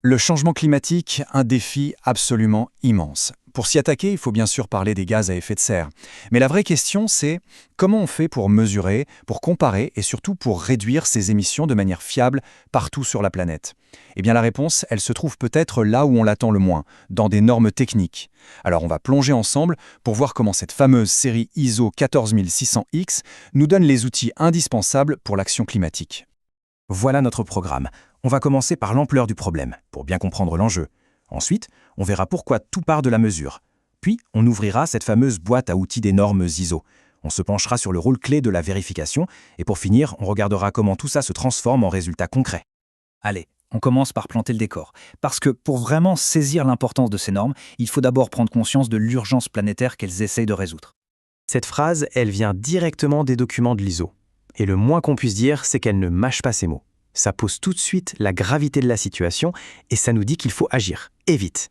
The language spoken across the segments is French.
Le changement climatique, un défi absolument immense. Pour s'y attaquer, il faut bien sûr parler des gaz à effet de serre. Mais la vraie question, c'est comment on fait pour mesurer, pour comparer et surtout pour réduire ces émissions de manière fiable partout sur la planète? Eh bien la réponse, elle se trouve peut-être là où on l'attend le moins, dans des normes techniques. Alors on va plonger ensemble pour voir comment cette fameuse série ISO 14600X nous donne les outils indispensables pour l'action climatique. Voilà notre programme. On va commencer par l'ampleur du problème, pour bien comprendre l'enjeu. Ensuite, on verra pourquoi tout part de la mesure. Puis, on ouvrira cette fameuse boîte à outils des normes ISO. On se penchera sur le rôle clé de la vérification, et pour finir, on regardera comment tout ça se transforme en résultats concrets. Allez, on commence par planter le décor. Parce que pour vraiment saisir l'importance de ces normes, il faut d'abord prendre conscience de l'urgence planétaire qu'elles essayent de résoudre. Cette phrase, elle vient directement des documents de l'ISO. Et le moins qu'on puisse dire, c'est qu'elle ne mâche pas ses mots. Ça pose tout de suite la gravité de la situation et ça nous dit qu'il faut agir, et vite.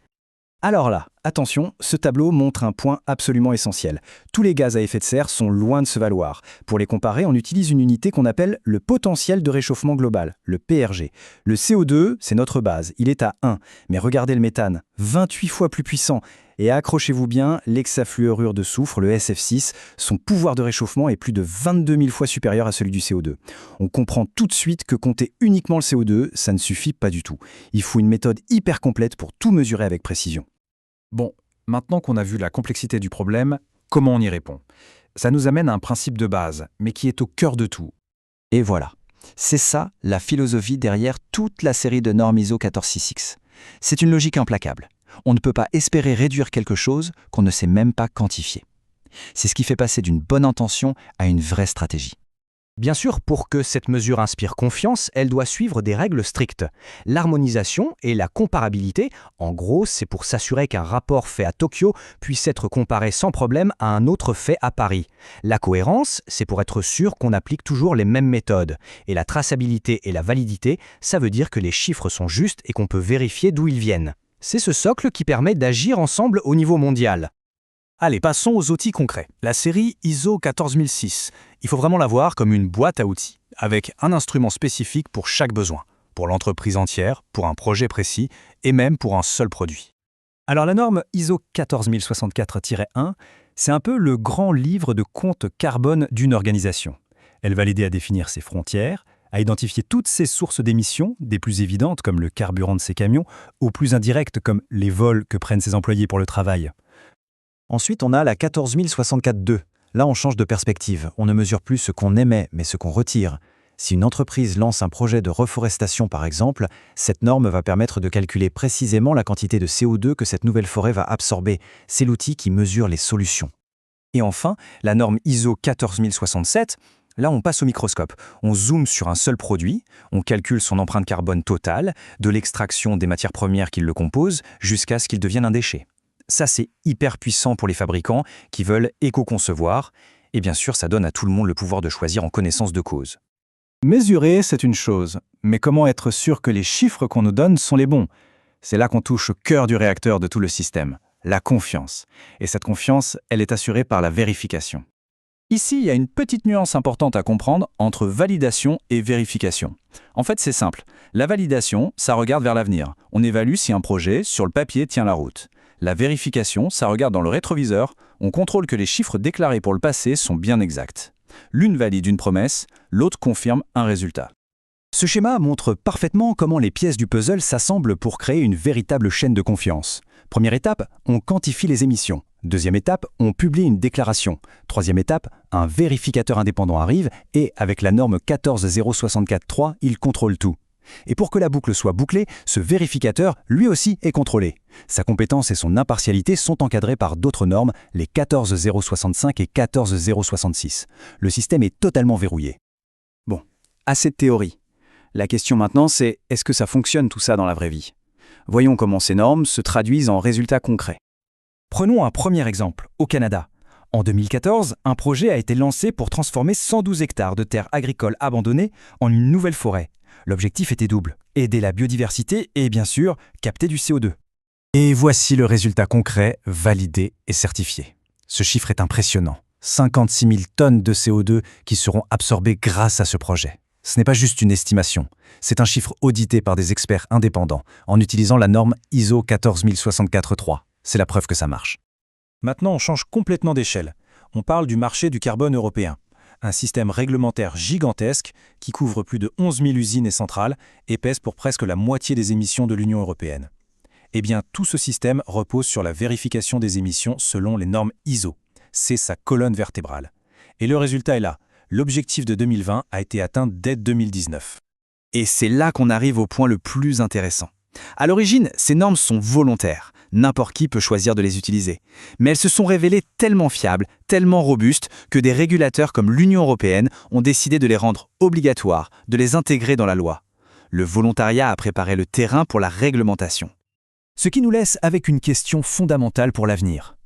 Alors là, attention, ce tableau montre un point absolument essentiel. Tous les gaz à effet de serre sont loin de se valoir. Pour les comparer, on utilise une unité qu'on appelle le potentiel de réchauffement global, le PRG. Le CO2, c'est notre base, il est à 1. Mais regardez le méthane, 28 fois plus puissant. Et accrochez-vous bien, l'hexafluorure de soufre, le SF6, son pouvoir de réchauffement est plus de 22 000 fois supérieur à celui du CO2. On comprend tout de suite que compter uniquement le CO2, ça ne suffit pas du tout. Il faut une méthode hyper complète pour tout mesurer avec précision. Bon, maintenant qu'on a vu la complexité du problème, comment on y répond? Ça nous amène à un principe de base, mais qui est au cœur de tout. Et voilà, c'est ça la philosophie derrière toute la série de normes ISO 14600X. C'est une logique implacable. On ne peut pas espérer réduire quelque chose qu'on ne sait même pas quantifier. C'est ce qui fait passer d'une bonne intention à une vraie stratégie. Bien sûr, pour que cette mesure inspire confiance, elle doit suivre des règles strictes. L'harmonisation et la comparabilité, en gros, c'est pour s'assurer qu'un rapport fait à Tokyo puisse être comparé sans problème à un autre fait à Paris. La cohérence, c'est pour être sûr qu'on applique toujours les mêmes méthodes. Et la traçabilité et la validité, ça veut dire que les chiffres sont justes et qu'on peut vérifier d'où ils viennent. C'est ce socle qui permet d'agir ensemble au niveau mondial. Allez, passons aux outils concrets. La série ISO 14006. Il faut vraiment la voir comme une boîte à outils, avec un instrument spécifique pour chaque besoin, pour l'entreprise entière, pour un projet précis, et même pour un seul produit. Alors la norme ISO 14064-1, c'est un peu le grand livre de compte carbone d'une organisation. Elle va l'aider à définir ses frontières, à identifier toutes ses sources d'émissions, des plus évidentes comme le carburant de ses camions, aux plus indirectes comme les vols que prennent ses employés pour le travail. Ensuite, on a la 14064-2. Là, on change de perspective. On ne mesure plus ce qu'on émet, mais ce qu'on retire. Si une entreprise lance un projet de reforestation, par exemple, cette norme va permettre de calculer précisément la quantité de CO2 que cette nouvelle forêt va absorber. C'est l'outil qui mesure les solutions. Et enfin, la norme ISO 14067, là on passe au microscope. On zoome sur un seul produit, on calcule son empreinte carbone totale, de l'extraction des matières premières qui le composent jusqu'à ce qu'il devienne un déchet. Ça, c'est hyper puissant pour les fabricants qui veulent éco-concevoir. Et bien sûr, ça donne à tout le monde le pouvoir de choisir en connaissance de cause. Mesurer, c'est une chose. Mais comment être sûr que les chiffres qu'on nous donne sont les bons? C'est là qu'on touche au cœur du réacteur de tout le système, la confiance. Et cette confiance, elle est assurée par la vérification. Ici, il y a une petite nuance importante à comprendre entre validation et vérification. En fait, c'est simple. La validation, ça regarde vers l'avenir. On évalue si un projet, sur le papier, tient la route. La vérification, ça regarde dans le rétroviseur, on contrôle que les chiffres déclarés pour le passé sont bien exacts. L'une valide une promesse, l'autre confirme un résultat. Ce schéma montre parfaitement comment les pièces du puzzle s'assemblent pour créer une véritable chaîne de confiance. Première étape, on quantifie les émissions. Deuxième étape, on publie une déclaration. Troisième étape, un vérificateur indépendant arrive et, avec la norme 14064-3, il contrôle tout. Et pour que la boucle soit bouclée, ce vérificateur, lui aussi, est contrôlé. Sa compétence et son impartialité sont encadrées par d'autres normes, les 14065 et 14066. Le système est totalement verrouillé. Bon, assez de théorie. La question maintenant, c'est est-ce que ça fonctionne tout ça dans la vraie vie? Voyons comment ces normes se traduisent en résultats concrets. Prenons un premier exemple, au Canada. En 2014, un projet a été lancé pour transformer 112 hectares de terres agricoles abandonnées en une nouvelle forêt. L'objectif était double, aider la biodiversité et bien sûr, capter du CO2. Et voici le résultat concret, validé et certifié. Ce chiffre est impressionnant. 56 000 tonnes de CO2 qui seront absorbées grâce à ce projet. Ce n'est pas juste une estimation, c'est un chiffre audité par des experts indépendants en utilisant la norme ISO 14064-3. C'est la preuve que ça marche. Maintenant, on change complètement d'échelle. On parle du marché du carbone européen. Un système réglementaire gigantesque qui couvre plus de 11 000 usines et centrales et pèse pour presque la moitié des émissions de l'Union européenne. Eh bien, tout ce système repose sur la vérification des émissions selon les normes ISO. C'est sa colonne vertébrale. Et le résultat est là. L'objectif de 2020 a été atteint dès 2019. Et c'est là qu'on arrive au point le plus intéressant. À l'origine, ces normes sont volontaires. N'importe qui peut choisir de les utiliser. Mais elles se sont révélées tellement fiables, tellement robustes, que des régulateurs comme l'Union européenne ont décidé de les rendre obligatoires, de les intégrer dans la loi. Le volontariat a préparé le terrain pour la réglementation. Ce qui nous laisse avec une question fondamentale pour l'avenir.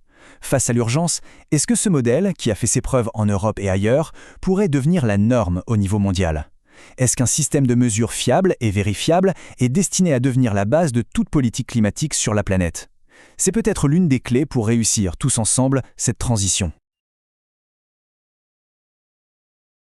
Face à l'urgence, est-ce que ce modèle, qui a fait ses preuves en Europe et ailleurs, pourrait devenir la norme au niveau mondial ? Est-ce qu'un système de mesure fiable et vérifiable est destiné à devenir la base de toute politique climatique sur la planète ? C'est peut-être l'une des clés pour réussir tous ensemble cette transition.